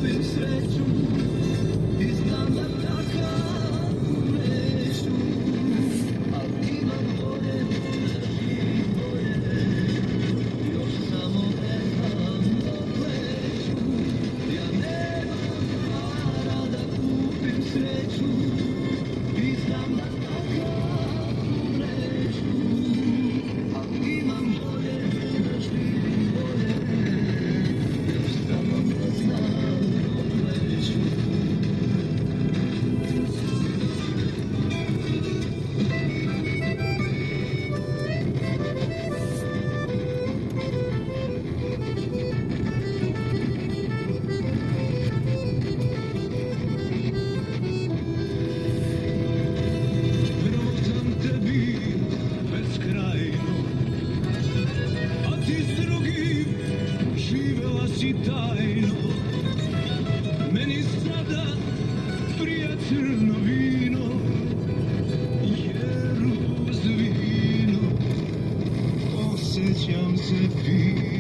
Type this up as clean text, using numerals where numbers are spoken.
kupim sreću i znam da takav neću, ali imam volje da živim bolje, još samo ne znam dokle ću. Ja nemam para da kupim sreću i znam da takav neću, ali imam volje da živim bolje, još samo ne znam dokle ću. Protam tebi beskrajno, a ti s drugim živela si tajno. Meni sada prija crno vino, jer uz vino osjećam se fino.